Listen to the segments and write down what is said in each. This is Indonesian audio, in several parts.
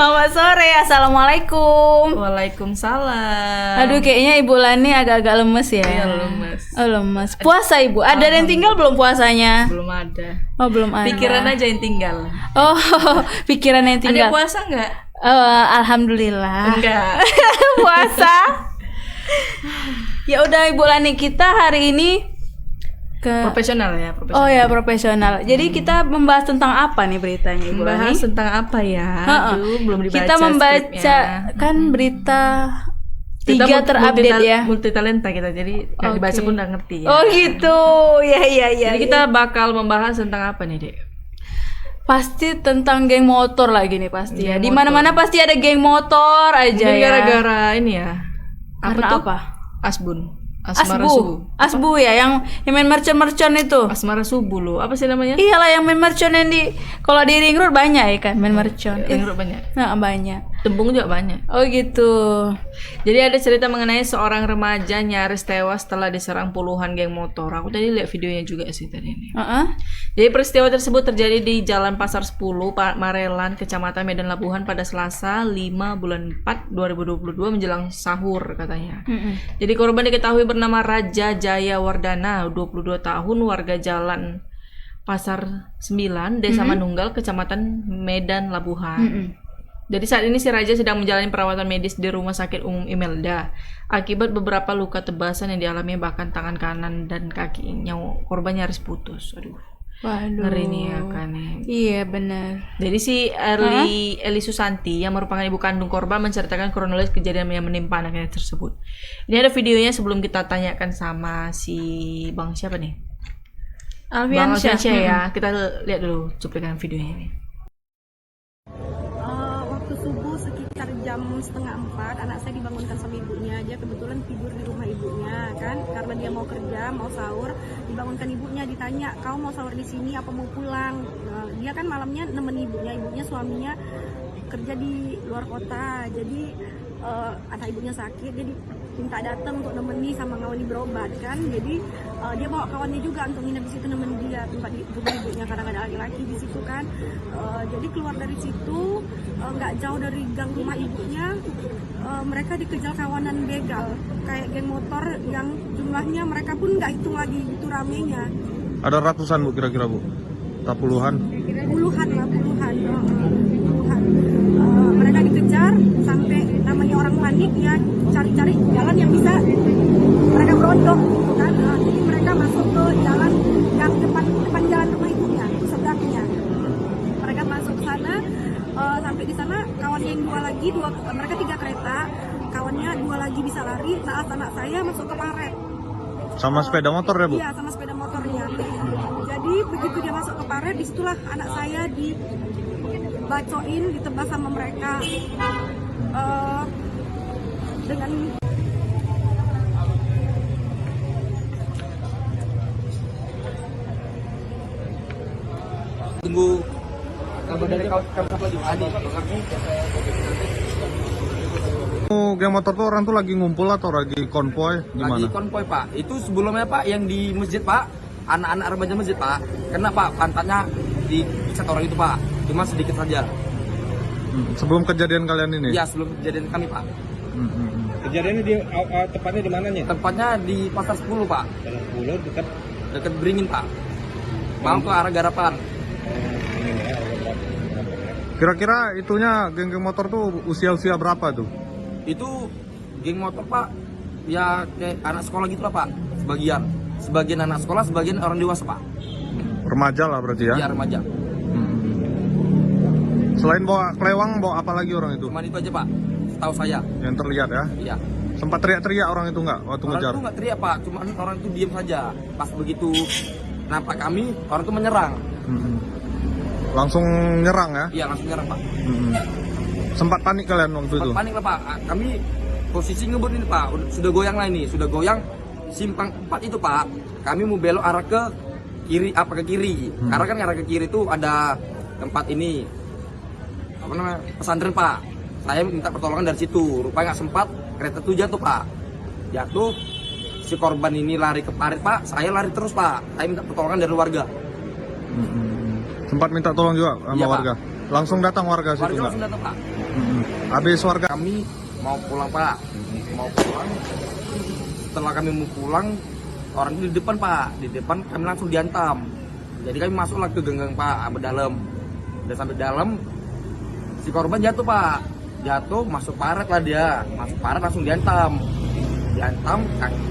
Selamat sore, assalamualaikum. Waalaikumsalam. Aduh, kayaknya Ibu Lani agak-agak lemes ya. Iya, lemes. Oh, lemes. Puasa Ibu. Ada yang tinggal belum puasanya? Belum ada. Oh, belum ada. Pikiran aja yang tinggal. Oh, pikiran yang Ada tinggal. puasa nggak? Alhamdulillah. Enggak. Puasa. Ya udah Ibu Lani, kita hari ini ke Profesional ya, profesional. Oh ya, profesional. Jadi kita membahas tentang apa nih beritanya Ibu Lani? Membahas tentang apa ya? Aduh, belum dibaca. Kita membaca skripnya. kan berita Kita 3 terupdate ya. Multitalenta kita, jadi nggak dibaca pun nggak ngerti ya. Oh gitu, ya. Jadi kita bakal membahas tentang apa nih, Dek? Pasti tentang geng motor lagi nih pasti ya. Geng Di mana-mana pasti ada geng motor aja Mungkin ya. gara-gara ini ya. Karena tuh? apa? Asbun. Asmara Subuh. Asbu ya, yang main mercon itu. Asmara Subuh lo. Apa sih namanya? Iyalah yang main mercon yang di kalau di ring road banyak ya kan main mercon. Yang banyak. Nah, banyak. Tembung juga banyak. Oh gitu. Jadi ada cerita mengenai seorang remaja nyaris tewas setelah diserang puluhan geng motor. Aku tadi lihat videonya juga sih tadi ini. Jadi peristiwa tersebut terjadi di Jalan Pasar 10, Marelan, Kecamatan Medan Labuhan pada Selasa 5 bulan 4 2022 menjelang sahur katanya. Jadi korban diketahui bernama Raja Jaya Wardana, 22 tahun, warga Jalan Pasar 9, Desa Manunggal, Kecamatan Medan Labuhan. Jadi saat ini si Raja sedang menjalani perawatan medis di Rumah Sakit Umum Imelda akibat beberapa luka tebasan yang dialami, bahkan tangan kanan dan kakinya korban nyaris putus. Aduh. Waduh. Ngeri nih ya kan. Iya benar. Jadi si Eli Susanti yang merupakan ibu kandung korban menceritakan kronologis kejadian yang menimpa anaknya tersebut. Ini ada videonya sebelum kita tanyakan sama si Bang siapa nih? Bang Alfiansyah ya. Kita lihat dulu cuplikan videonya ini. Waktu subuh sekitar jam 3:30 anak saya dibangunkan sama ibunya. Dia kebetulan tidur di rumah ibunya kan, karena dia mau kerja, mau sahur. Dibangunkan ibunya, ditanya, kau mau sahur di sini apa mau pulang? Dia kan malamnya nemenin ibunya suaminya kerja di luar kota. Jadi anak ibunya sakit, dia minta datang untuk nemeni sama ngawani berobat kan. Jadi dia bawa kawannya juga untuk nginep di situ, nemenin dia tempat di rumah ibunya, karena ada laki-laki di situ kan. Jadi keluar dari situ nggak jauh dari gang rumah ibunya, mereka dikejar kawanan begal kayak geng motor yang jumlahnya mereka pun nggak hitung lagi itu ramenya. Ada ratusan Bu kira-kira Bu? Tak puluhan? Puluhan. Mereka dikejar sampai namanya orang panik ya, cari-cari jalan yang bisa mereka berondong gitu kan. Jadi mereka masuk ke jalan yang depan jalan rumah ibunya, sebelahnya. Mereka masuk ke sana, sampai di sana kawannya yang mereka 3 kereta, kawannya 2 lagi bisa lari, saat anak saya masuk ke paret. Sama sepeda motor ya Bu? Iya, sama sepeda motornya. Jadi begitu dia masuk ke paret, disitulah anak saya dibacoin, ditebas sama mereka dengan tunggu kabar dari kawan lagi Adi. Geng motor tuh orang tuh lagi ngumpul atau lagi konvoy gimana? Lagi konvoy Pak. Itu sebelumnya Pak yang di masjid Pak, anak-anak remaja masjid Pak. Kena Pak pantatnya diikat orang itu Pak. Cuma sedikit saja. Sebelum kejadian kalian ini? Iya, sebelum kejadian kami Pak. Kejadiannya tepatnya di mananya? Tempatnya di Pasar 10 Pak. Pasar 10 Dekat Beringin Pak. Mau ke arah Garapan. Kira-kira itunya geng-geng motor tuh usia-usia berapa tuh? Itu geng motor Pak. Ya kayak anak sekolah gitu lah Pak. Sebagian anak sekolah, sebagian orang dewasa Pak. Remaja lah berarti ya? Iya, remaja. Selain bawa kelewang, bawa apa lagi orang itu? Cuma itu aja Pak. Setahu saya. Yang terlihat ya? Iya. Sempat teriak-teriak orang itu nggak waktu Orang ngejar? itu nggak teriak Pak, cuma orang itu diam saja. Pas begitu nampak kami, orang itu menyerang. Langsung nyerang ya? Iya, langsung menyerang Pak. Sempat panik kalian waktu itu? Panik lah Pak. Kami posisi ngebut ini Pak, sudah goyang lah ini, sudah goyang simpang 4 itu Pak. Kami mau belok arah ke kiri, ke kiri. Karena kan arah ke kiri itu ada tempat ini, apa namanya, pesantren Pak. Saya minta pertolongan dari situ, rupanya nggak sempat, kereta itu jatuh Pak. Jatuh, si korban ini lari ke parit Pak, saya lari terus Pak. Saya minta pertolongan dari warga. Sempat minta tolong juga sama Iya, Pak. warga? Langsung datang warga situ Warga nggak? langsung datang Pak. Habis warga Kami mau pulang pak, mau pulang. Setelah kami mau pulang, orang itu di depan pak, di depan kami langsung dihantam. Jadi kami masuklah ke genggang pak, berdalam. Udah sampai dalam, si korban jatuh pak, jatuh masuk paret lah dia, masuk paret langsung dihantam.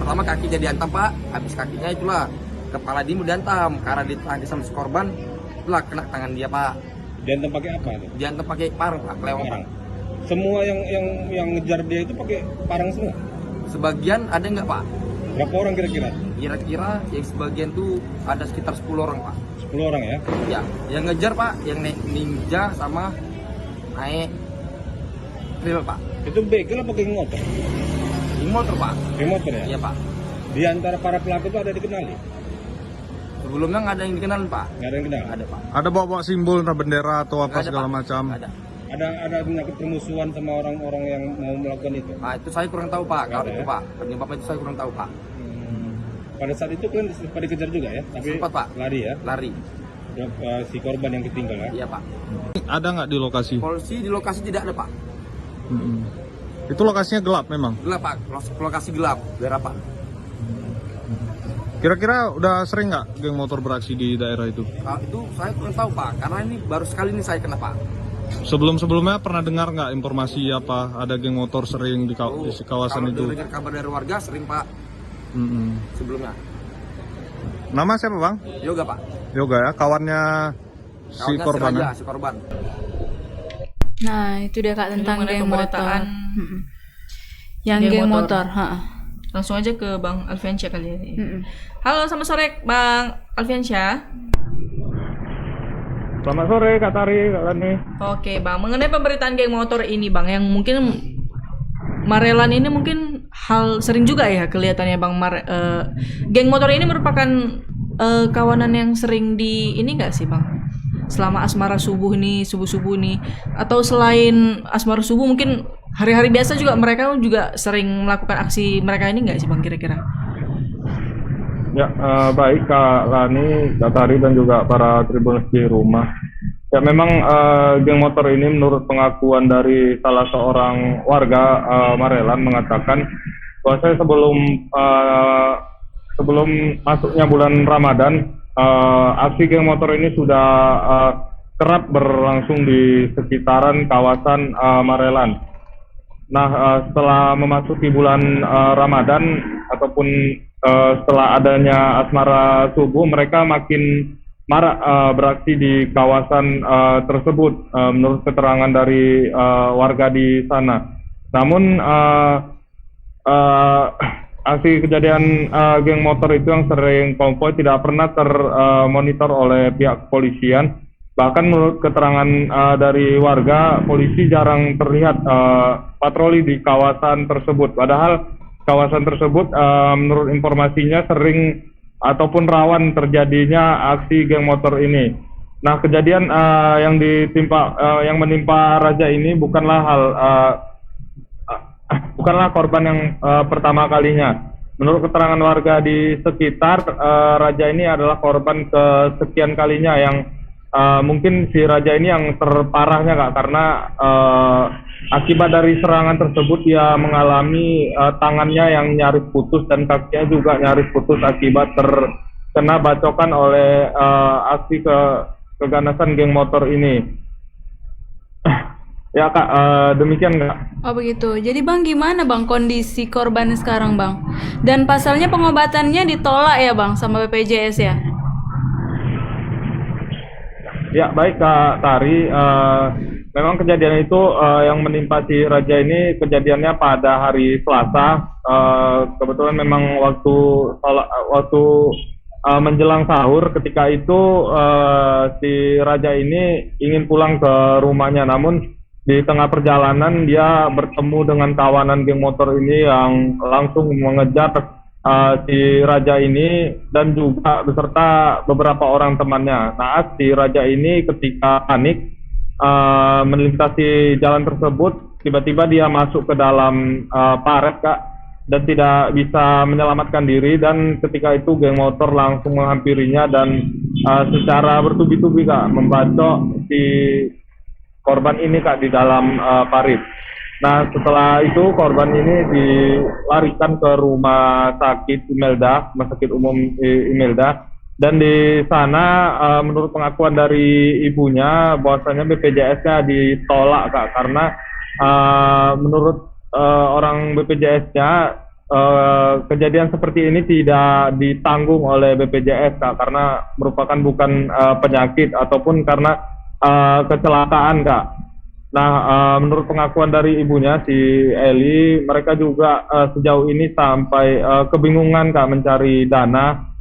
Pertama kakinya dihantam pak, habis kakinya itulah kepala dia mau dihantam karena ditangkis sama si korban, itulah kena tangan dia pak. Dihantam pakai apa itu? Dihantam pakai parang pak, lewat pak. Parang. Semua yang ngejar dia itu pakai parang semua. Sebagian ada nggak pak? Berapa orang kira-kira? Kira-kira yang sebagian tuh ada sekitar 10 orang pak. 10 orang ya? Ya, yang ngejar pak, yang naik ninja sama naik trail pak. Itu begal apa geng motor? Di motor pak. Geng motor ya? Iya pak. Di antara para pelaku itu ada dikenali? Sebelumnya nggak ada yang dikenal pak. Nggak ada yang kenal? Ada pak. ada bawa simbol entah bendera atau apa Nggak ada, segala Pak. macam. Nggak ada. Ada menyangkut permusuhan sama orang-orang yang mau melakukan itu? Nah itu saya kurang tahu pak. Kalau Nggak ada, itu ya? pak, penyebabnya itu saya kurang tahu pak. Pada saat itu kalian sempat dikejar juga ya? Tapi Sempat, Pak. lari ya? Lari. Si korban yang ketinggal ya? Iya pak. Ada nggak di lokasi? Polisi di lokasi tidak ada pak. Mm-mm. Itu lokasinya gelap memang. Gelap pak. Lokasi gelap. Daerah pak. Kira-kira udah sering nggak geng motor beraksi di daerah itu? Nah, itu saya kurang tahu pak. Karena ini baru sekali ini saya kena pak. Sebelum-sebelumnya pernah dengar nggak informasi apa ada geng motor sering di kawasan Kalau itu? dengar kabar dari warga sering pak. Mm-mm. Sebelumnya. Nama siapa bang? Yoga pak. Yoga ya, kawannya si Kawannya korban. Raja, Ya? si korban. Nah, itu dia Kak tentang mengenai geng motor. pemberitaan Mm-mm. Yang geng geng motor. motor, ha. Langsung aja ke Bang Alfiansyah kali ini. Mm-mm. Halo, selamat sore Bang Alfiansyah. Selamat sore Kak Tari, Kak Lani. Oke Bang, mengenai pemberitaan geng motor ini Bang, yang mungkin Marelan ini mungkin hal sering juga ya kelihatannya Bang. Geng motor ini merupakan kawanan yang sering di ini nggak sih Bang? Selama asmara subuh subuh nih, atau selain asmara subuh mungkin hari-hari biasa juga mereka juga sering melakukan aksi mereka ini nggak sih Bang kira-kira? Ya, baik Kak Lani, Kak Tari dan juga para tribuners di rumah. Ya memang geng motor ini menurut pengakuan dari salah seorang warga Marelan mengatakan bahwa saya sebelum masuknya bulan Ramadan, aksi geng motor ini sudah kerap berlangsung di sekitaran kawasan Marelan. Nah, setelah memasuki bulan Ramadan ataupun setelah adanya asmara subuh, mereka makin marak beraksi di kawasan tersebut menurut keterangan dari warga di sana. Namun aksi kejadian geng motor itu yang sering konvoy tidak pernah termonitor oleh pihak kepolisian. Bahkan menurut keterangan dari warga, polisi jarang terlihat patroli di kawasan tersebut. Padahal kawasan tersebut menurut informasinya sering ataupun rawan terjadinya aksi geng motor ini. Nah, kejadian yang menimpa Raja ini bukanlah korban yang pertama kalinya. Menurut keterangan warga di sekitar, Raja ini adalah korban kesekian kalinya yang mungkin si Raja ini yang terparahnya Kak, karena akibat dari serangan tersebut dia mengalami tangannya yang nyaris putus dan kakinya juga nyaris putus akibat terkena bacokan oleh aksi keganasan geng motor ini. Ya Kak, demikian Kak. Oh begitu. Jadi Bang, gimana Bang kondisi korban sekarang Bang? Dan pasalnya pengobatannya ditolak ya Bang sama BPJS ya? Ya baik Kak Tari, memang kejadian itu yang menimpa si Raja ini kejadiannya pada hari Selasa. Kebetulan memang waktu menjelang sahur, ketika itu si Raja ini ingin pulang ke rumahnya, namun di tengah perjalanan dia bertemu dengan kawanan geng motor ini yang langsung mengejar si Raja ini dan juga beserta beberapa orang temannya. Nah, si Raja ini ketika panik melintasi jalan tersebut, tiba-tiba dia masuk ke dalam paret Kak, dan tidak bisa menyelamatkan diri, dan ketika itu geng motor langsung menghampirinya dan secara bertubi-tubi Kak membacok si korban ini Kak di dalam parit. Nah, setelah itu korban ini dilarikan ke rumah sakit Imelda, rumah sakit umum Imelda, dan di sana menurut pengakuan dari ibunya bahwasanya BPJS-nya ditolak Kak, karena menurut orang BPJS-nya kejadian seperti ini tidak ditanggung oleh BPJS Kak, karena merupakan bukan penyakit ataupun karena kecelakaan Kak. Nah, menurut pengakuan dari ibunya si Eli, mereka juga sejauh ini sampai kebingungan Kak mencari dana.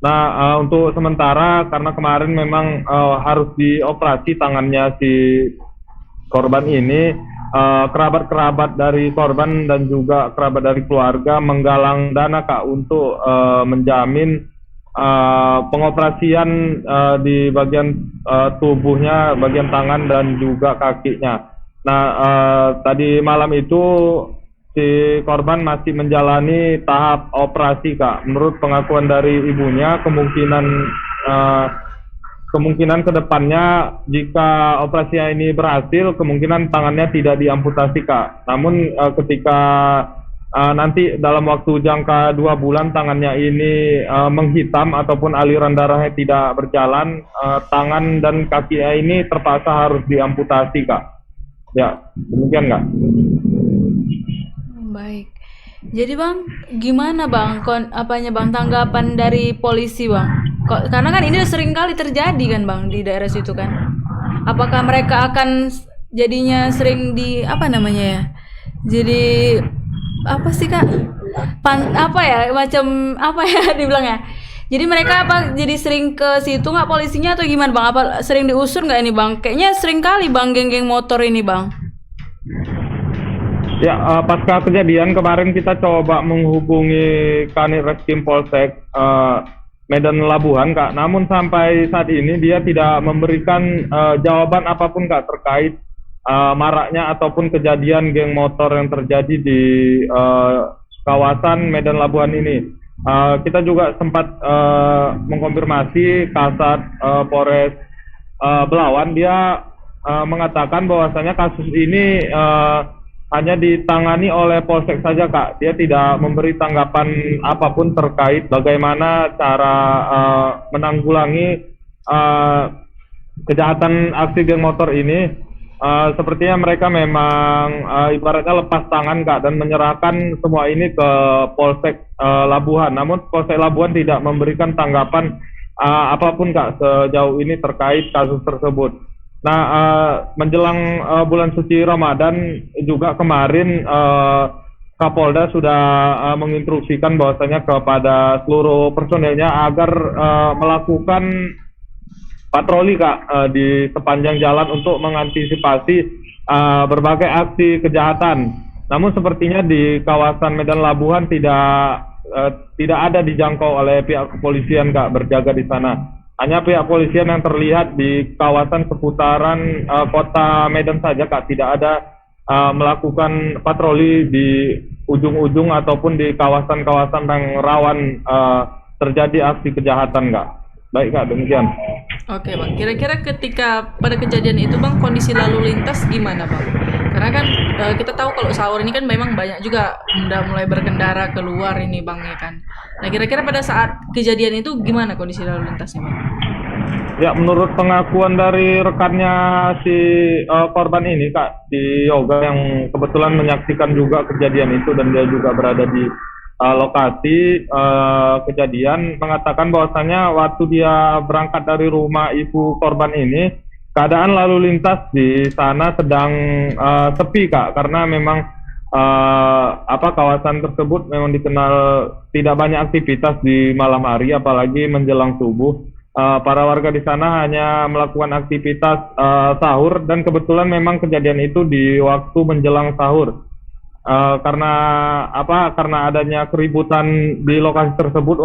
Nah, untuk sementara karena kemarin memang harus dioperasi tangannya si korban ini, kerabat-kerabat dari korban dan juga kerabat dari keluarga menggalang dana Kak untuk menjamin pengoperasian di bagian tubuhnya, bagian tangan dan juga kakinya. Nah, tadi malam itu si korban masih menjalani tahap operasi Kak. Menurut pengakuan dari ibunya, kemungkinan kedepannya jika operasi ini berhasil, kemungkinan tangannya tidak diamputasi Kak. Namun ketika nanti dalam waktu jangka 2 bulan tangannya ini menghitam ataupun aliran darahnya tidak berjalan, tangan dan kakinya ini terpaksa harus diamputasi Kak. Ya, demikian Kak. Baik. Jadi Bang, gimana Bang tanggapan dari polisi Bang? Karena kan ini sering kali terjadi kan Bang di daerah situ kan. Apakah mereka akan jadinya sering jadi apa sih Kak? Dibilangnya. Jadi mereka jadi sering ke situ nggak polisinya atau gimana Bang? Apa sering diusir nggak ini Bang? Kayaknya sering kali Bang geng-geng motor ini Bang. Ya, pasca kejadian kemarin kita coba menghubungi Kanit Reskrim Polsek Medan Labuhan Kak. Namun sampai saat ini dia tidak memberikan jawaban apapun Kak terkait maraknya ataupun kejadian geng motor yang terjadi di kawasan Medan Labuhan ini. Kita juga sempat mengkonfirmasi Kasat Polres Belawan. Dia mengatakan bahwasanya kasus ini hanya ditangani oleh Polsek saja Kak. Dia tidak memberi tanggapan apapun terkait bagaimana cara menanggulangi kejahatan aksi geng motor ini. Sepertinya mereka memang ibaratnya lepas tangan Kak dan menyerahkan semua ini ke Polsek Labuhan. Namun Polsek Labuhan tidak memberikan tanggapan apapun Kak sejauh ini terkait kasus tersebut. Nah, menjelang bulan suci Ramadan juga kemarin Kapolda sudah menginstruksikan bahwasanya kepada seluruh personelnya agar melakukan patroli Kak di sepanjang jalan untuk mengantisipasi berbagai aksi kejahatan. Namun sepertinya di kawasan Medan Labuhan tidak ada dijangkau oleh pihak kepolisian Kak berjaga di sana. Hanya pihak kepolisian yang terlihat di kawasan seputaran kota Medan saja Kak, tidak ada melakukan patroli di ujung-ujung ataupun di kawasan-kawasan yang rawan terjadi aksi kejahatan Kak. Baik Kak, demikian. Oke Bang, kira-kira ketika pada kejadian itu Bang, kondisi lalu lintas gimana Bang? Karena kan kita tahu kalau sahur ini kan memang banyak juga udah mulai berkendara keluar ini Bang ya kan. Nah kira-kira pada saat kejadian itu gimana kondisi lalu lintasnya Bang? Ya, menurut pengakuan dari rekannya si korban ini Kak di Yoga yang kebetulan menyaksikan juga kejadian itu dan dia juga berada di lokasi kejadian, mengatakan bahwasanya waktu dia berangkat dari rumah ibu korban ini, keadaan lalu lintas di sana sedang sepi Kak, karena memang kawasan tersebut memang dikenal tidak banyak aktivitas di malam hari, apalagi menjelang subuh. Para warga di sana hanya melakukan aktivitas sahur, dan kebetulan memang kejadian itu di waktu menjelang sahur. Karena adanya keributan di lokasi tersebut,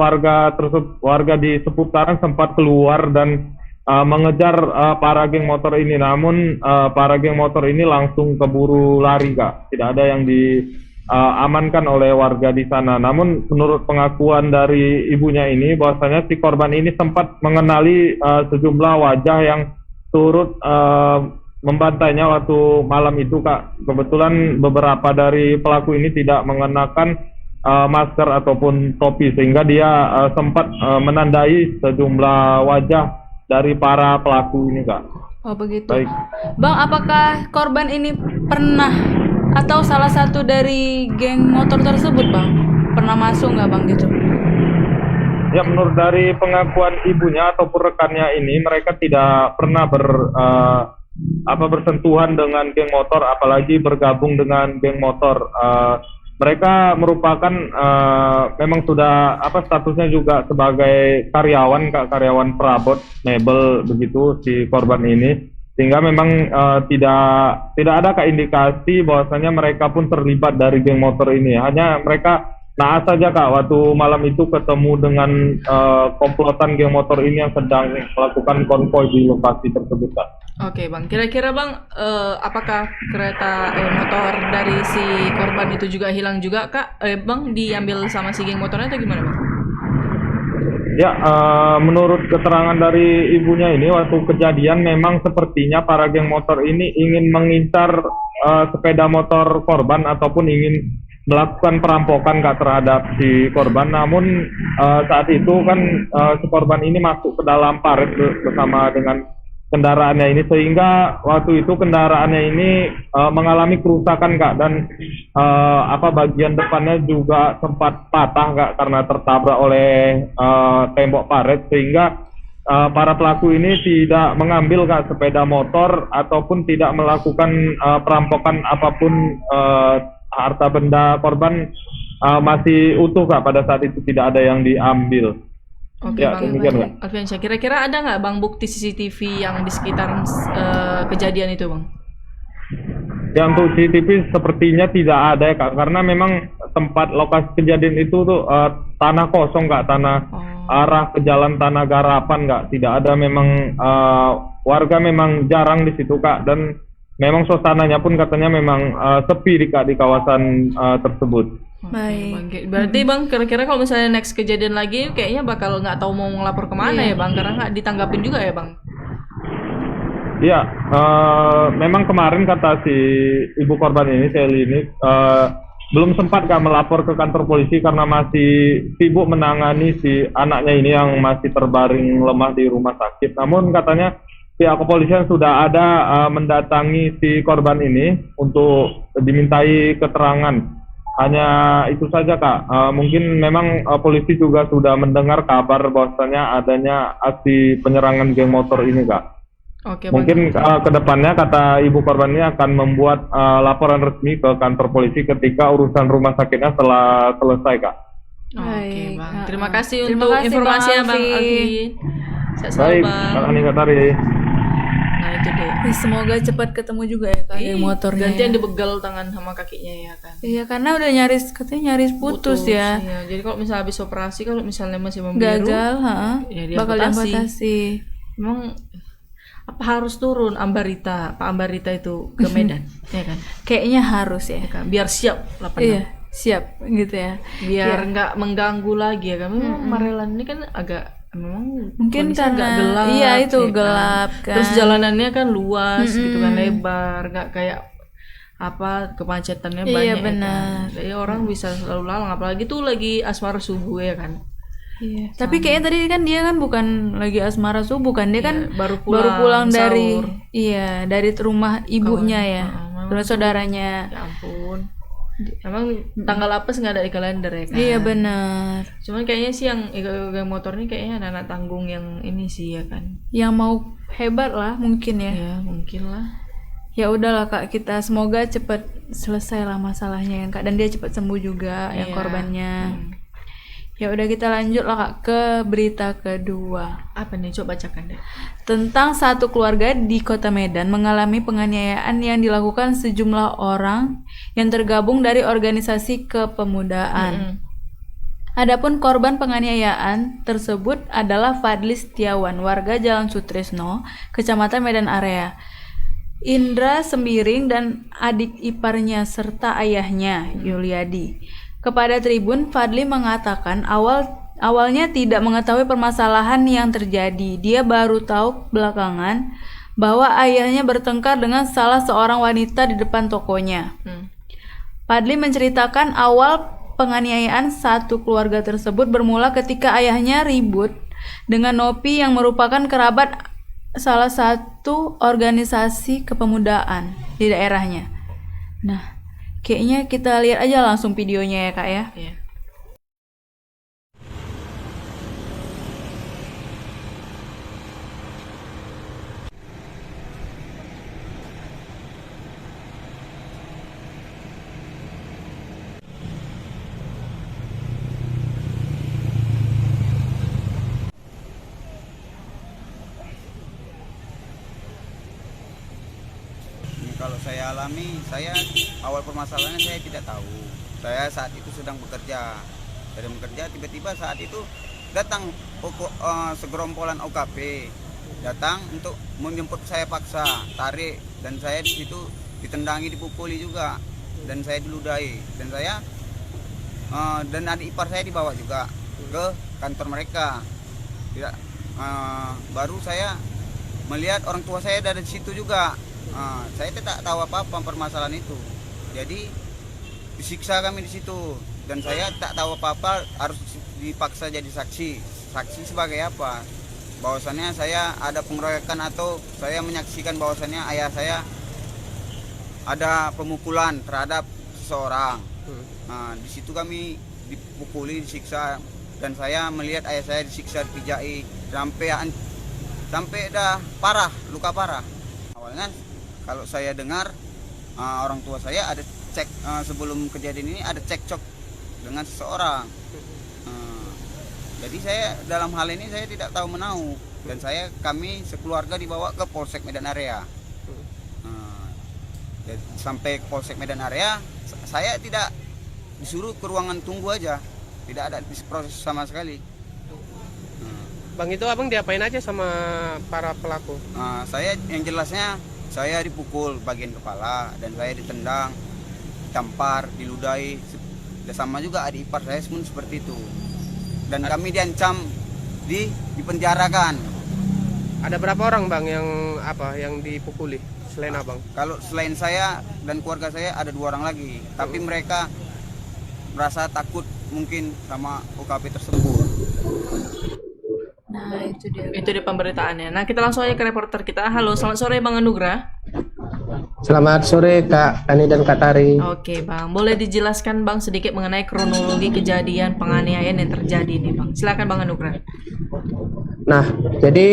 warga di seputaran sempat keluar dan mengejar para geng motor ini. Namun para geng motor ini langsung keburu lari Kak. Tidak ada yang diamankan oleh warga di sana. Namun menurut pengakuan dari ibunya ini, bahwasanya si korban ini sempat mengenali sejumlah wajah yang turut membantainya waktu malam itu Kak. Kebetulan beberapa dari pelaku ini tidak mengenakan masker ataupun topi sehingga dia sempat menandai sejumlah wajah dari para pelaku ini Kak. Oh begitu. Baik. Bang, apakah korban ini pernah atau salah satu dari geng motor tersebut Bang? Pernah masuk nggak Bang gitu? Ya, menurut dari pengakuan ibunya ataupun rekannya ini, mereka tidak pernah bersentuhan dengan geng motor, apalagi bergabung dengan geng motor. Mereka merupakan memang sudah statusnya juga sebagai karyawan, Kak, karyawan perabot mebel begitu si korban ini, sehingga memang tidak ada Kak indikasi bahwasanya mereka pun terlibat dari geng motor ini. Hanya mereka naas saja Kak waktu malam itu ketemu dengan komplotan geng motor ini yang sedang melakukan konvoy di lokasi tersebut Kak. Oke Bang, kira-kira Bang, apakah kereta motor dari si korban itu juga hilang juga Kak? Bang, diambil sama si geng motornya atau gimana Bang? Ya, menurut keterangan dari ibunya ini, waktu kejadian memang sepertinya para geng motor ini ingin mengincar sepeda motor korban ataupun ingin melakukan perampokan Kak terhadap si korban. Namun saat itu kan si korban ini masuk ke dalam parit bersama dengan kendaraannya ini, sehingga waktu itu kendaraannya ini mengalami kerusakan Kak, dan bagian depannya juga sempat patah Kak karena tertabrak oleh tembok parit, sehingga para pelaku ini tidak mengambil Kak sepeda motor ataupun tidak melakukan perampokan apapun. Harta benda korban masih utuh Kak, pada saat itu tidak ada yang diambil. Oke Ya, Bang, demikian Kak. Alfiansyah, kira-kira ada nggak Bang bukti CCTV yang di sekitar kejadian itu Bang? Ya, untuk CCTV sepertinya tidak ada ya Kak, karena memang tempat lokasi kejadian itu tuh tanah kosong Kak, tanah arah ke jalan tanah garapan Kak, tidak ada memang warga memang jarang di situ Kak, dan memang suasananya pun katanya memang sepi di kawasan tersebut. Baik. Bang, berarti Bang, kira-kira kalau misalnya next kejadian lagi, kayaknya bakal nggak tahu mau ngelapor kemana ya Bang, karena nggak ditanggapin juga ya Bang. Iya, memang kemarin kata si ibu korban ini, Sally ini, belum sempat Kak melapor ke kantor polisi karena masih sibuk menangani si anaknya ini yang masih terbaring lemah di rumah sakit. Namun katanya pihak kepolisian sudah ada mendatangi si korban ini untuk dimintai keterangan. Hanya itu saja Kak. Mungkin memang polisi juga sudah mendengar kabar bahwasanya adanya aksi penyerangan geng motor ini Kak. Oke, Bang. Mungkin ke depannya kata ibu korban ini akan membuat laporan resmi ke kantor polisi ketika urusan rumah sakitnya setelah selesai Kak. Oke Bang, terima kasih Terima untuk kasih, informasinya Bang Bang Alfi. Alfi. Sehat selalu Baik, Bang. Kak Ani Katari. Nah itu deh. Semoga cepat ketemu juga ya Kak geng motornya. Gantian Ya. dibegal tangan sama kakinya ya kan. Iya, karena udah katanya nyaris putus ya. Iya. Jadi kalau misalnya habis operasi, kalau misalnya masih membiru, Gagal, ya bakal diamputasi. diamputasi. Memang apa harus turun Pak Ambarita itu ke Medan, ya kan? Kayaknya harus ya. Ya kan? Biar siap 86. Iya, siap gitu ya. Biar nggak mengganggu lagi ya kan. Memang Marelan ini kan agak memang Mungkin kondisinya agak karena gelap, iya itu ya kan? gelap kan. Terus jalanannya kan luas gitu kan, lebar, nggak kayak kemacetannya Iya, banyak ya benar. kan? Jadi orang bisa selalu lalang, apalagi tuh lagi asmara subuh ya kan. Iya. Tapi kayaknya tadi kan dia kan bukan lagi asmara subuh kan, dia kan baru pulang pulang dari sahur. dari rumah ibunya ya, memang rumah saudaranya. Ya ampun. Emang tanggal apa sih nggak ada di kalender ya kan? Iya benar. Cuman kayaknya sih yang geng motor ini kayaknya anak-anak tanggung yang ini sih ya kan. Yang mau hebat lah mungkin ya. Ya mungkin lah. Ya udahlah Kak, kita semoga cepat selesai lah masalahnya ya Kak, dan dia cepat sembuh juga yang Iya. korbannya. Ya udah, kita lanjut lah Kak ke berita kedua. Apa nih, coba bacakan deh. Tentang satu keluarga di Kota Medan mengalami penganiayaan yang dilakukan sejumlah orang yang tergabung dari organisasi kepemudaan. Adapun korban penganiayaan tersebut adalah Fadli Setiawan, warga Jalan Sutrisno, Kecamatan Medan Area. Indra Sembiring dan adik iparnya serta ayahnya, Yuliadi. Kepada Tribun, Fadli mengatakan awalnya tidak mengetahui permasalahan yang terjadi. Dia baru tahu belakangan bahwa ayahnya bertengkar dengan salah seorang wanita di depan tokonya. Fadli menceritakan awal penganiayaan satu keluarga tersebut bermula ketika ayahnya ribut dengan Nopi yang merupakan kerabat salah satu organisasi kepemudaan di daerahnya. Nah, kayaknya kita lihat aja langsung videonya ya Kak ya. Iya. Kalau saya alami, saya awal permasalahannya saya tidak tahu. Saya saat itu sedang bekerja. Sedang bekerja, tiba-tiba saat itu datang segerombolan OKP datang untuk menjemput saya paksa, tarik, dan saya di situ ditendangi, dipukuli juga, dan saya diludahi, dan saya dan adik ipar saya dibawa juga ke kantor mereka. Tidak, baru saya melihat orang tua saya ada di situ juga. Saya tidak tahu apa-apa permasalahan itu. Jadi disiksa kami di situ dan saya tak tahu apa-apa, harus dipaksa jadi saksi. Saksi sebagai apa? Bahwasannya saya ada pengeroyokan atau saya menyaksikan bahwasannya ayah saya ada pemukulan terhadap seseorang. Di situ kami dipukuli, disiksa, dan saya melihat ayah saya disiksa, dipijai sampai dah parah, luka parah. Awalnya kalau saya dengar orang tua saya ada cek sebelum kejadian ini ada cekcok dengan seseorang. Jadi saya dalam hal ini saya tidak tahu menahu, dan kami sekeluarga dibawa ke Polsek Medan Area. Sampai ke Polsek Medan Area saya tidak disuruh ke ruangan tunggu aja, tidak ada proses sama sekali. Bang, itu abang diapain aja sama para pelaku? Saya yang jelasnya saya dipukul bagian kepala dan saya ditendang, ditampar, diludahi, sama juga adik ipar saya pun seperti itu. Dan kami diancam dipenjarakan. Ada berapa orang bang yang dipukuli selain abang? Kalau selain saya dan keluarga saya ada 2 orang lagi, tapi mereka merasa takut mungkin sama OKP tersebut. Nah, itu dia. Itu dia pemberitaannya. Nah, kita langsung aja ke reporter kita. Halo, selamat sore Bang Anugrah. Selamat sore Kak Tani dan Kak Tari. Oke Bang, boleh dijelaskan Bang sedikit mengenai kronologi kejadian penganiayaan yang terjadi nih Bang. Silakan Bang Anugrah. Nah, jadi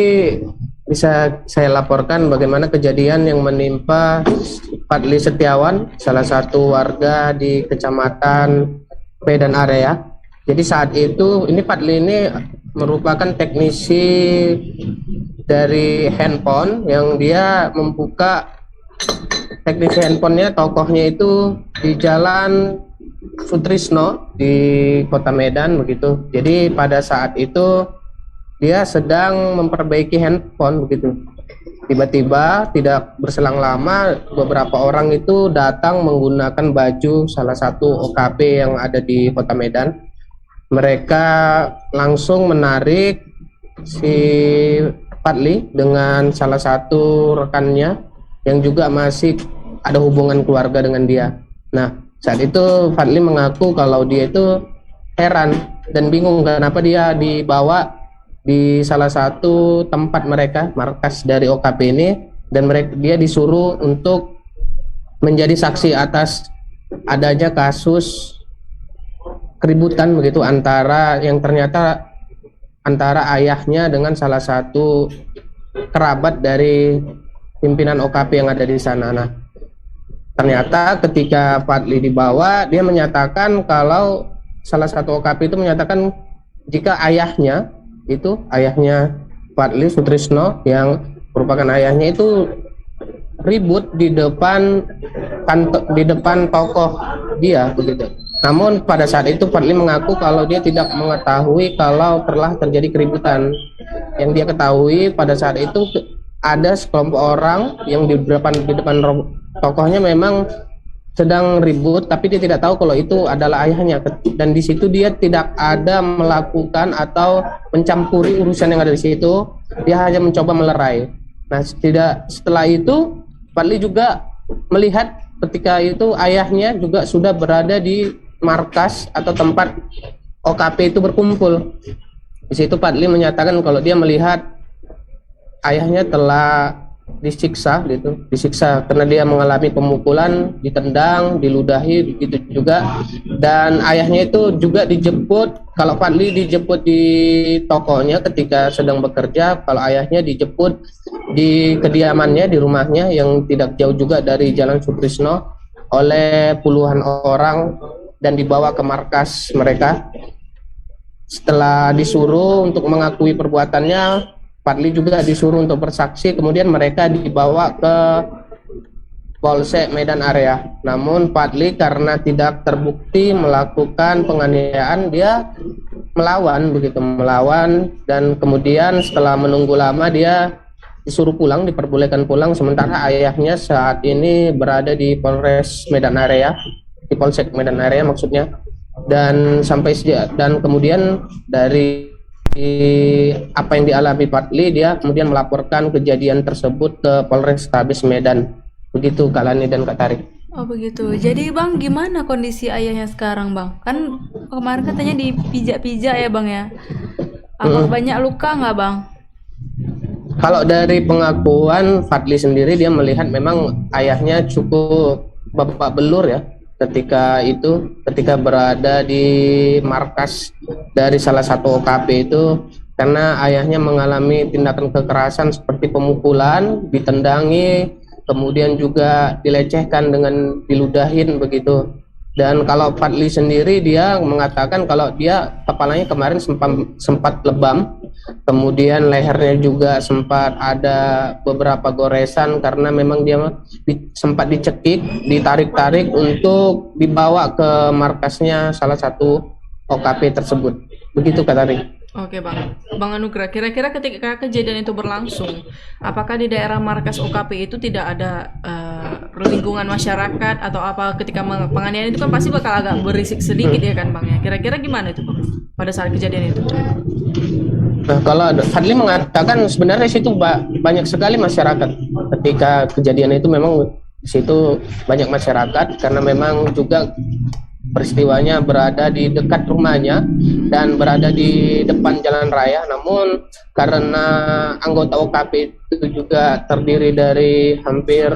bisa saya laporkan bagaimana kejadian yang menimpa Fadli Setiawan, salah satu warga di Kecamatan Medan Area. Jadi saat itu ini Fadli ini merupakan teknisi dari handphone yang dia membuka teknisi handphonenya, tokohnya itu di Jalan Sutrisno di Kota Medan begitu. Jadi pada saat itu dia sedang memperbaiki handphone begitu. Tiba-tiba tidak berselang lama beberapa orang itu datang menggunakan baju salah satu OKP yang ada di Kota Medan. Mereka langsung menarik si Fadli dengan salah satu rekannya yang juga masih ada hubungan keluarga dengan dia. Nah, saat itu Fadli mengaku kalau dia itu heran dan bingung kenapa dia dibawa di salah satu tempat mereka, markas dari OKP ini, dan dia disuruh untuk menjadi saksi atas adanya kasus keributan begitu antara ayahnya dengan salah satu kerabat dari pimpinan OKP yang ada di sana. Nah, ternyata ketika Fadli dibawa, dia menyatakan kalau salah satu OKP itu menyatakan jika ayahnya Fadli Sutrisno yang merupakan ayahnya itu ribut di depan tokoh dia begitu. Namun pada saat itu Fadli mengaku kalau dia tidak mengetahui kalau telah terjadi keributan. Yang dia ketahui pada saat itu ada sekelompok orang yang di depan tokohnya memang sedang ribut, tapi dia tidak tahu kalau itu adalah ayahnya, dan di situ dia tidak ada melakukan atau mencampuri urusan yang ada di situ. Dia hanya mencoba melerai. Nah, setelah itu Fadli juga melihat ketika itu ayahnya juga sudah berada di markas atau tempat OKP itu berkumpul. Di situ Fadli menyatakan kalau dia melihat ayahnya telah disiksa karena dia mengalami pemukulan, ditendang, diludahi gitu juga, dan ayahnya itu juga dijemput. Kalau Fadli dijemput di tokonya ketika sedang bekerja, kalau ayahnya dijemput di kediamannya, di rumahnya yang tidak jauh juga dari Jalan Sutrisno oleh puluhan orang dan dibawa ke markas mereka. Setelah disuruh untuk mengakui perbuatannya, Fadli juga disuruh untuk bersaksi, kemudian mereka dibawa ke Polsek Medan Area. Namun Fadli karena tidak terbukti melakukan penganiayaan, dia melawan dan kemudian setelah menunggu lama dia disuruh pulang, diperbolehkan pulang, sementara ayahnya saat ini berada di Polres Medan Area, di Polsek Medan Area maksudnya. Dan kemudian dari apa yang dialami Fadli, dia kemudian melaporkan kejadian tersebut ke Polrestabes Medan. Begitu Kak Lani dan Kak Tarik. Oh begitu. Jadi Bang, gimana kondisi ayahnya sekarang Bang? Kan kemarin katanya dipijak-pijak ya Bang ya. Apa banyak luka nggak Bang? Kalau dari pengakuan Fadli sendiri, dia melihat memang ayahnya cukup babak belur ya ketika berada di markas dari salah satu OKP itu, karena ayahnya mengalami tindakan kekerasan seperti pemukulan, ditendangi, kemudian juga dilecehkan dengan diludahin begitu. Dan kalau Fadli sendiri, dia mengatakan kalau dia kepalanya kemarin sempat lebam, kemudian lehernya juga sempat ada beberapa goresan karena memang dia sempat dicekik, ditarik-tarik untuk dibawa ke markasnya salah satu OKP tersebut. Begitu Kak Tarik. Oke Bang Anugrah, kira-kira ketika kejadian itu berlangsung, apakah di daerah markas OKP itu tidak ada lingkungan masyarakat atau apa? Ketika penganiayaan itu kan pasti bakal agak berisik sedikit ya kan Bang ya. Kira-kira gimana itu Bang pada saat kejadian itu? Nah, kalau Fadli mengatakan sebenarnya situ banyak sekali masyarakat ketika kejadian itu, memang di situ banyak masyarakat karena memang juga peristiwanya berada di dekat rumahnya dan berada di depan jalan raya. Namun karena anggota OKP itu juga terdiri dari hampir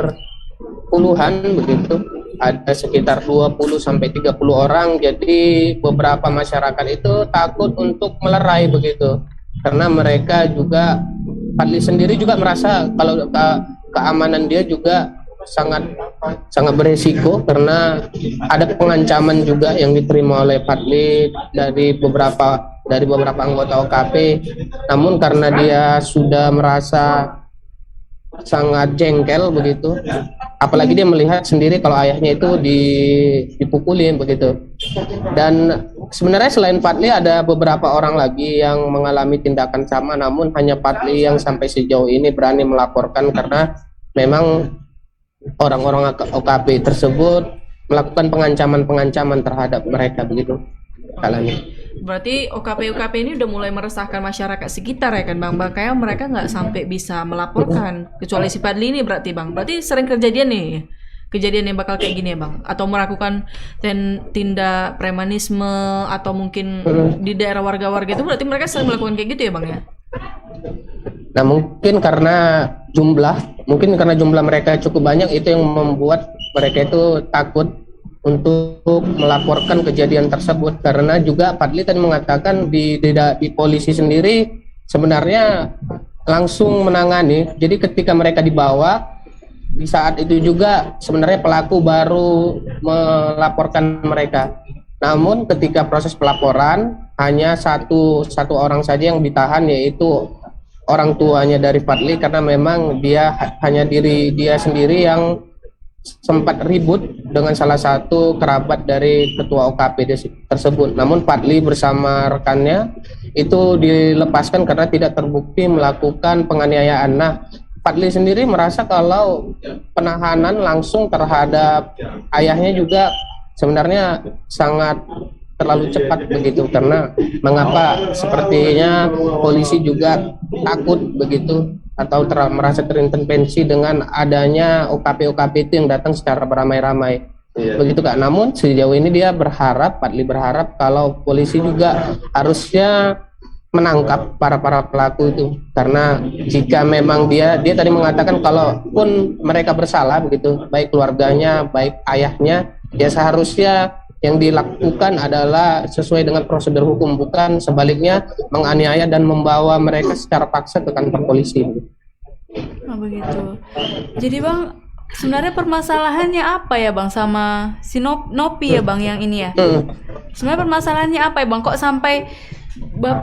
puluhan begitu, ada sekitar 20-30 orang, jadi beberapa masyarakat itu takut untuk melerai begitu, karena mereka juga, Fadli sendiri juga merasa kalau keamanan dia juga sangat beresiko karena ada pengancaman juga yang diterima oleh Fadli dari beberapa anggota OKP. Namun karena dia sudah merasa sangat jengkel begitu, apalagi dia melihat sendiri kalau ayahnya itu dipukulin begitu. Dan sebenarnya selain Fadli ada beberapa orang lagi yang mengalami tindakan sama, namun hanya Fadli yang sampai sejauh ini berani melaporkan karena memang orang-orang OKP tersebut melakukan pengancaman terhadap mereka begitu. Berarti OKP ini udah mulai meresahkan masyarakat sekitar ya kan Bang? Kayak mereka nggak sampai bisa melaporkan, kecuali si Fadli ini berarti Bang. Berarti sering kejadian yang bakal kayak gini ya Bang? Atau melakukan tindak premanisme atau mungkin di daerah warga-warga itu, berarti mereka sering melakukan kayak gitu ya Bang ya? Nah mungkin karena jumlah mereka cukup banyak, itu yang membuat mereka itu takut untuk melaporkan kejadian tersebut. Karena juga Fadli tadi mengatakan di polisi sendiri sebenarnya langsung menangani. Jadi ketika mereka dibawa, di saat itu juga sebenarnya pelaku baru melaporkan mereka. Namun ketika proses pelaporan hanya satu orang saja yang ditahan, yaitu orang tuanya dari Fadli, karena memang hanya diri dia sendiri yang sempat ribut dengan salah satu kerabat dari ketua OKP tersebut. Namun Fadli bersama rekannya itu dilepaskan karena tidak terbukti melakukan penganiayaan. Nah, Fadli sendiri merasa kalau penahanan langsung terhadap ayahnya juga sebenarnya sangat terlalu cepat begitu, karena mengapa sepertinya polisi juga takut begitu atau merasa terintervensi dengan adanya OKP itu yang datang secara beramai-ramai. Begitu Kak. Namun sejauh ini dia Fadli berharap kalau polisi juga harusnya menangkap para pelaku itu, karena jika memang dia tadi mengatakan kalaupun mereka bersalah begitu, baik keluarganya, baik ayahnya, ya seharusnya yang dilakukan adalah sesuai dengan prosedur hukum, bukan sebaliknya menganiaya dan membawa mereka secara paksa ke kantor polisi. Oh begitu. Jadi Bang, sebenarnya permasalahannya apa ya Bang sama si Nopi ya Bang yang ini ya? Sebenarnya permasalahannya apa ya Bang? Kok sampai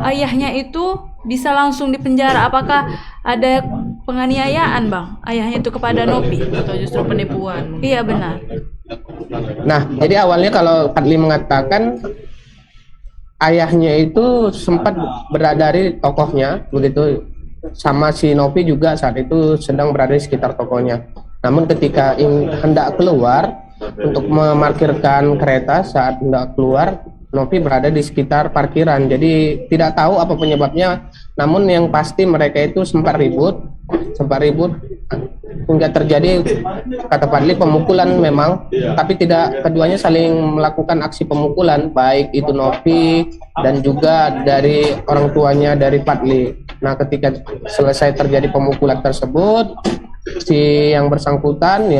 ayahnya itu bisa langsung dipenjara? Apakah ada penganiayaan Bang ayahnya itu kepada Nopi? Atau justru penipuan? Iya benar. Nah, jadi awalnya kalau Fadli mengatakan ayahnya itu sempat berada di tokohnya begitu, sama si Nopi juga saat itu sedang berada di sekitar tokonya. Namun ketika hendak keluar untuk memarkirkan kereta, saat hendak keluar Nopi berada di sekitar parkiran, jadi tidak tahu apa penyebabnya. Namun yang pasti mereka itu sempat ribut hingga terjadi, kata Fadli, pemukulan memang, tapi keduanya saling melakukan aksi pemukulan, baik itu Nopi dan juga dari orang tuanya dari Fadli. Nah, ketika selesai terjadi pemukulan tersebut, si yang bersangkutan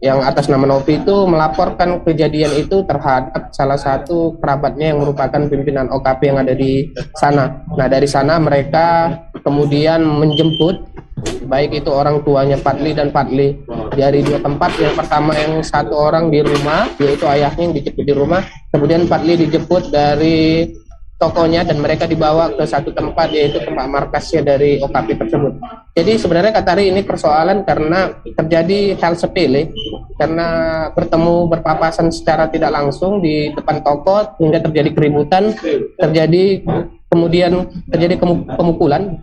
yang atas nama Nopi itu melaporkan kejadian itu terhadap salah satu kerabatnya yang merupakan pimpinan OKP yang ada di sana. Nah, dari sana mereka kemudian menjemput baik itu orang tuanya Fadli dan Fadli dari dua tempat. Yang pertama yang satu orang di rumah, yaitu ayahnya yang dijemput di rumah, kemudian Fadli dijemput dari tokonya dan mereka dibawa ke satu tempat, yaitu tempat markasnya dari OKP tersebut. Jadi sebenarnya Katari ini persoalan karena terjadi hal sepele, karena berpapasan secara tidak langsung di depan toko hingga terjadi keributan, kemudian terjadi pemukulan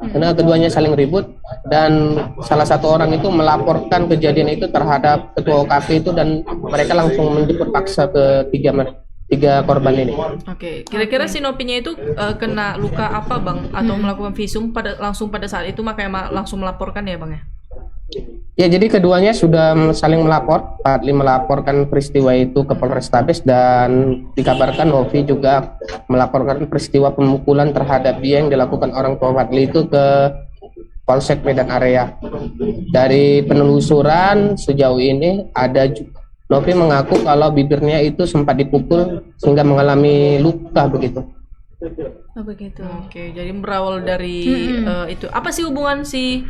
karena keduanya saling ribut, dan salah satu orang itu melaporkan kejadian itu terhadap ketua OKP itu, dan mereka langsung menjemput paksa ke tiga korban ini. Oke, kira-kira si Nopinya itu kena luka apa Bang, atau melakukan visum langsung pada saat itu makanya langsung melaporkan ya Bang ya? Ya, jadi keduanya sudah saling melapor. Fadli melaporkan peristiwa itu ke Polrestabes, dan dikabarkan Novi juga melaporkan peristiwa pemukulan terhadap dia yang dilakukan orang tua Fadli itu ke Polsek Medan Area. Dari penelusuran sejauh ini Novi mengaku kalau bibirnya itu sempat dipukul sehingga mengalami luka begitu. Oh begitu. Oke, jadi berawal dari itu. Apa sih hubungan si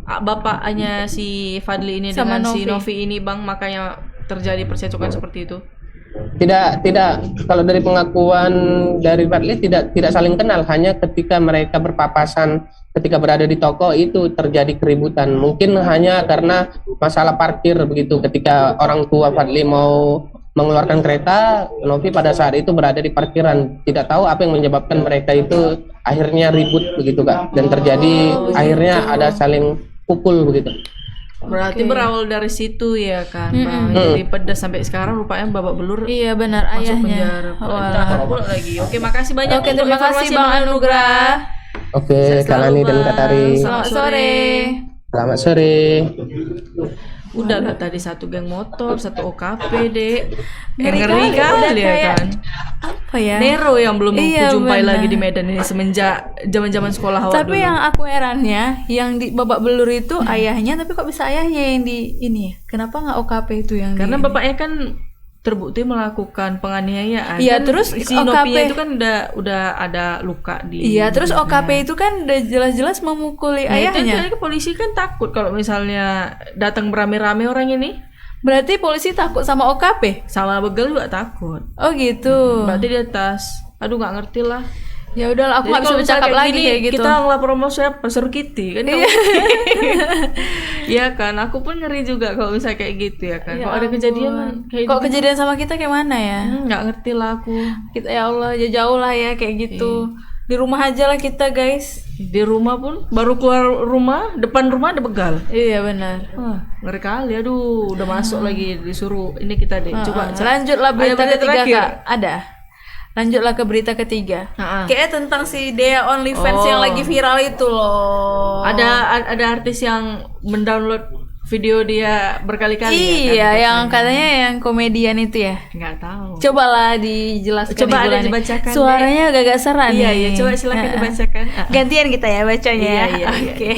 bapaknya si Fadli ini sama dengan Novi. si Novi ini Bang, makanya terjadi percecokan seperti itu? Tidak, kalau dari pengakuan dari Fadli tidak saling kenal, hanya ketika mereka berpapasan ketika berada di toko itu terjadi keributan. Mungkin hanya karena masalah parkir begitu, ketika orang tua Fadli mau mengeluarkan kereta, Novi pada saat itu berada di parkiran. Tidak tahu apa yang menyebabkan mereka itu akhirnya ribut begitu Kak, dan terjadi akhirnya ada saling pukul begitu. Berarti berawal dari situ ya kan Bang. Jadi pedas sampai sekarang rupanya babak belur. Iya benar, masuk ayahnya. penjara. Pula lagi. Oke, makasih banyak. Oke, terima kasih informasi, Bang Anugrah. Oke, Kalani dan Katari. Selamat sore. Selamat sore. Udah lah tadi satu geng motor, satu OKP dek. Ngeri Ngeri kali, udah kali ya kayak kan. Apa ya? Nero yang belum Iya, kujumpai benar. lagi di Medan ini semenjak zaman-zaman sekolah awal Tapi dulu. yang aku herannya, yang di babak belur itu ayahnya, tapi kok bisa ayahnya yang di ini ya? Kenapa nggak OKP itu yang Karena di, bapaknya kan terbukti melakukan penganiayaan. Iya, Kan terus si OKP Nopinya itu kan udah ada luka di. Iya, terus OKP itu kan udah jelas-jelas memukuli Nah, itu ayahnya. jadi polisi kan takut kalau misalnya datang beramai-ramai orang ini. Berarti polisi takut sama OKP? Sama begal juga takut. Oh gitu. Berarti di atas. Aduh nggak ngerti lah. Ya udahlah, aku Jadi nggak bisa kalau bercakap misalnya lagi kayak gitu. Kita ngelapor sama siapa? Seru Kitty kan? Iya. Iya kan, aku pun ngeri juga kalau misalnya kayak gitu ya kan. Ya Kalau ada kejadian ampun. kayak Kok gitu, kejadian sama kita kayak mana ya? nggak ngerti lah aku. Kita ya Allah, jauh lah ya kayak gitu. Di rumah aja lah kita guys. Di rumah pun baru keluar rumah, depan rumah ada begal. Iya benar. Wah, ngeri kali. Aduh, udah masuk lagi disuruh ini kita deh. Coba Lanjut lah berita berita ketiga terakhir. Kak. Ada. Lanjutlah ke berita ketiga. Heeh. Kayaknya tentang si Dea OnlyFans yang lagi viral itu loh. Ada artis yang mendownload video dia berkali-kali Iya, ya kan? yang katanya yang komedian itu ya. Nggak tahu. Cobalah dijelaskan. Coba Ibu ada Lani. dibacakan, Suaranya agak-agak serak nih. Iya, iya, coba silakan dibacakan. Gantian kita ya bacanya ya. Iya. Oke.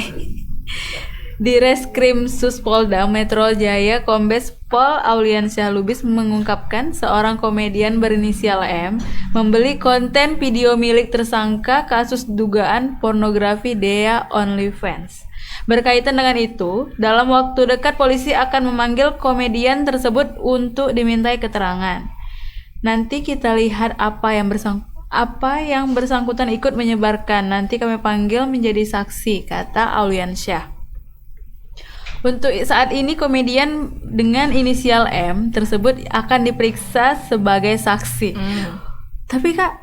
Di Reskrim Suspolda Metro Jaya, Kombes Pol Auliansyah Lubis mengungkapkan seorang komedian berinisial M membeli konten video milik tersangka kasus dugaan pornografi Dea OnlyFans. Berkaitan dengan itu, dalam waktu dekat polisi akan memanggil komedian tersebut untuk dimintai keterangan. Nanti kita lihat apa yang bersangkutan ikut menyebarkan. Nanti kami panggil menjadi saksi, kata Auliansyah. Untuk saat ini komedian dengan inisial M tersebut akan diperiksa sebagai saksi. Tapi Kak,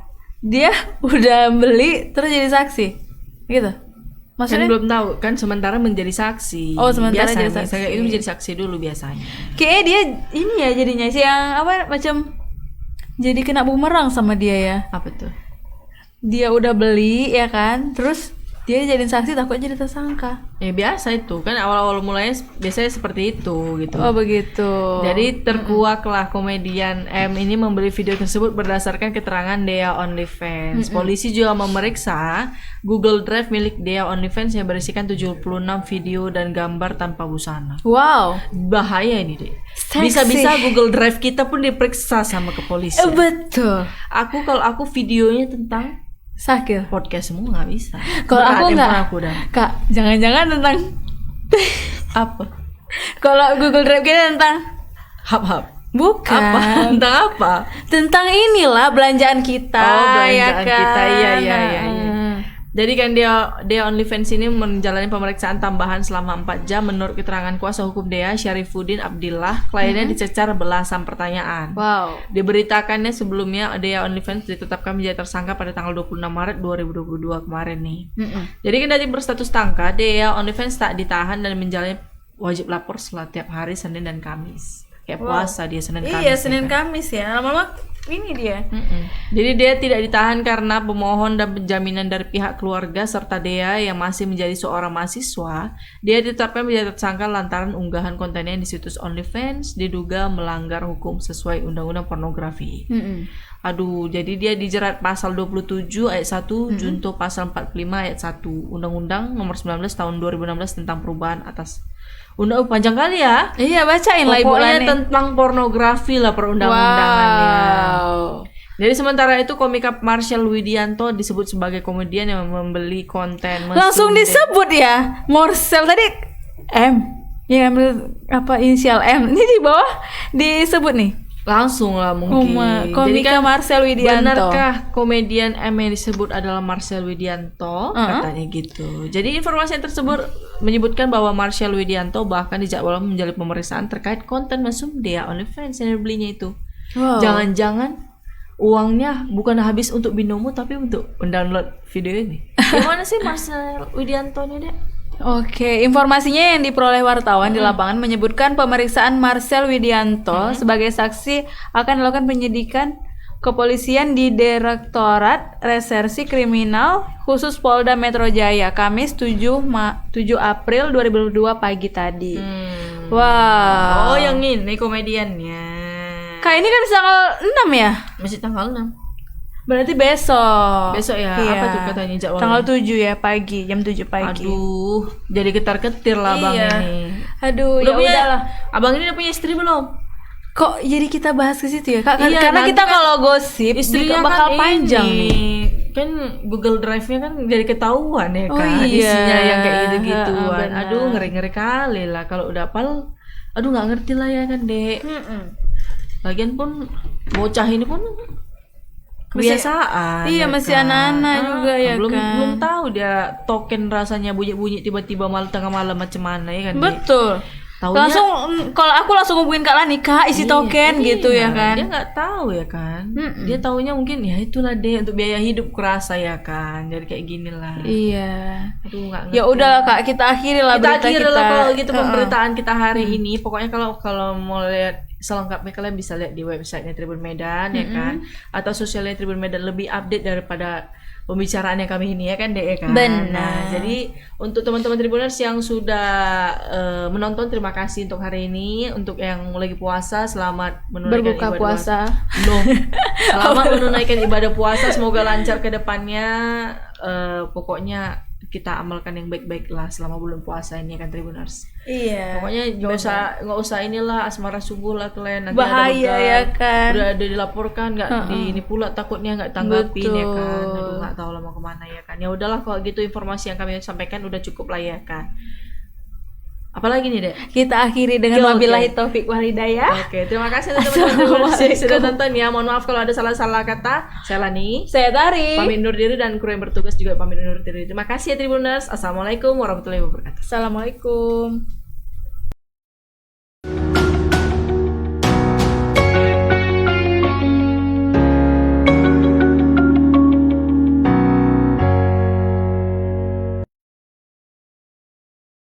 dia udah beli terus jadi saksi, gitu? Maksudnya? Kan belum tahu kan, sementara menjadi saksi. Oh, sementara biasanya, jadi saksi. itu menjadi saksi dulu biasanya. Kayaknya dia ini ya jadinya si yang apa macam jadi kena bumerang sama dia ya. Apa tuh? Dia udah beli ya kan, terus dia jadi saksi takut jadi tersangka. Ya biasa itu kan, awal-awal mulanya biasanya seperti itu gitu. Oh begitu. Jadi terkuaklah komedian M ini membeli video tersebut berdasarkan keterangan Dea OnlyFans. Polisi juga memeriksa Google Drive milik Dea OnlyFans yang berisikan 76 video dan gambar tanpa busana. Wow, Bahaya ini deh. Seksi. Bisa-bisa Google Drive kita pun diperiksa sama kepolisian. betul. Kalau aku videonya tentang Sakit. podcast semua nggak bisa. Kalau Berat aku handphone nggak, aku dah. Kak, jangan-jangan tentang Apa? kalau Google Drive kita tentang Hap-hap. bukan Apa? Tentang apa? tentang inilah belanjaan kita. Oh, belanjaan ya kan? kita. Iya. Heeh. Jadi kan Dea OnlyFans ini menjalani pemeriksaan tambahan selama 4 jam. Menurut keterangan kuasa hukum Dea, Syarifuddin Abdillah, kliennya dicecar belasan pertanyaan. Wow. Diberitakannya sebelumnya Dea OnlyFans ditetapkan menjadi tersangka pada tanggal 26 Maret 2022 kemarin nih. Jadi kendati berstatus tersangka, Dea OnlyFans tak ditahan dan menjalani wajib lapor setelah tiap hari Senin dan Kamis. Kayak puasa dia Senin Kamis. Iya, ya Senin kan? Kamis ya. Lama-lama ini dia. Jadi dia tidak ditahan karena pemohon dan penjaminan dari pihak keluarga serta Dea yang masih menjadi seorang mahasiswa. Dia ditetapkan menjadi tersangka lantaran unggahan kontennya di situs OnlyFans diduga melanggar hukum sesuai Undang-Undang Pornografi. Aduh, jadi dia dijerat pasal 27 ayat 1 junto pasal 45 ayat 1 Undang-Undang Nomor 19 tahun 2016 tentang perubahan atas panjang kali ya. Iya, bacain lah Ibu Pokoknya Lani. tentang pornografi lah perundang-undangannya. Wow. Jadi sementara itu komika Marcel Widianto disebut sebagai komedian yang membeli konten mesum Langsung disebut ya. Morsel tadi M. Ya ambil apa inisial M. Ini di bawah disebut nih. Langsung lah mungkin. Komika Marcel Widianto. Benarkah komedian M yang disebut adalah Marcel Widianto? Katanya gitu. Jadi informasi yang tersebut menyebutkan bahwa Marcel Widianto bahkan dijadwalkan menjalani pemeriksaan terkait konten mesum Dea OnlyFans yang dibelinya itu. Wow. Jangan-jangan uangnya bukan habis untuk binomo tapi untuk mendownload video ini. Gimana sih Marcel Widianto ini, Dek? Oke, informasinya yang diperoleh wartawan di lapangan menyebutkan pemeriksaan Marcel Widianto sebagai saksi akan dilakukan penyidikan kepolisian di Direktorat Reserse Kriminal Khusus Polda Metro Jaya Kamis 7 April 2022 pagi tadi. Wow. Oh, yang ini komediannya. Kak, ini kan tanggal 6 ya? Masih tanggal 6. Berarti besok. Besok ya, Iya. apa tuh katanya jadwalnya? Tanggal 7 ya pagi, jam 7 pagi. Aduh, jadi ketar-ketir lah abang Iya. ini. Aduh, Udah ya punya, udahlah. abang ini udah punya istri belum? Kok jadi kita bahas ke situ ya, Kak? Iya, Karena nanti kita kan kalau gosip istrinya bakal kan panjang ini. nih. Kan Google Drive-nya kan jadi ketahuan ya Oh kan, iya. isinya yang kayak gitu-gituan. Benar. Aduh, ngeri-ngeri kali lah kalau udah apal. Aduh, nggak ngerti lah ya kan, Dek. Lagian pun bocah ini pun kebiasaan. Iya, ya masih kan? anak-anak juga ya belum, kan. Belum tahu dia token rasanya bunyi-bunyi tiba-tiba tengah malam macam mana ya kan. Dek? Betul. Taunya- Langsung kalau aku langsung hubungin Kak Lani, Kak isi token gitu ya kan. Dia nggak tahu ya kan. Dia taunya mungkin ya itulah deh untuk biaya hidup kerasa ya kan. Jadi kayak gini lah. Iya. Aduh nggak ngerti. Ya udahlah Kak, kita akhiri lah Kita berita akhiri kita. lah kalau gitu pemberitaan kita hari ini. Pokoknya kalau mau lihat selengkapnya kalian bisa lihat di websitenya Tribun Medan ya kan, atau sosialnya Tribun Medan lebih update daripada pembicaraan yang kami ini ya kan Dek ya kan. Benar. Nah, jadi untuk teman-teman Tribuners yang sudah menonton, terima kasih untuk hari ini. Untuk yang lagi puasa, selamat menunaikan Berbuka ibadah puasa. Belum. Selamat menunaikan ibadah puasa, semoga lancar ke depannya. Pokoknya kita amalkan yang baik-baik lah selama bulan puasa ini kan Tribuners. Iya. Pokoknya nggak usah inilah asmara subuh lah kalian, nanti Bahaya ada ya kan. udah dilaporkan nggak di ini pula, takutnya nggak tanggapin ya kan. Betul. Aduh, nggak tahu lah mau kemana ya kan. Ya udahlah kalau gitu, informasi yang kami sampaikan udah cukup lah ya kan. Apalagi nih Dek? Kita akhiri dengan Oke. wabillahi taufik wal hidayah. Oke, terima kasih teman-teman yang sudah nonton ya. Mohon maaf kalau ada salah-salah kata. Saya Lani, Saya Tari. pamit undur diri, dan kru yang bertugas juga pamit undur diri. Terima kasih ya Tribuners. Assalamualaikum warahmatullahi wabarakatuh. Assalamualaikum.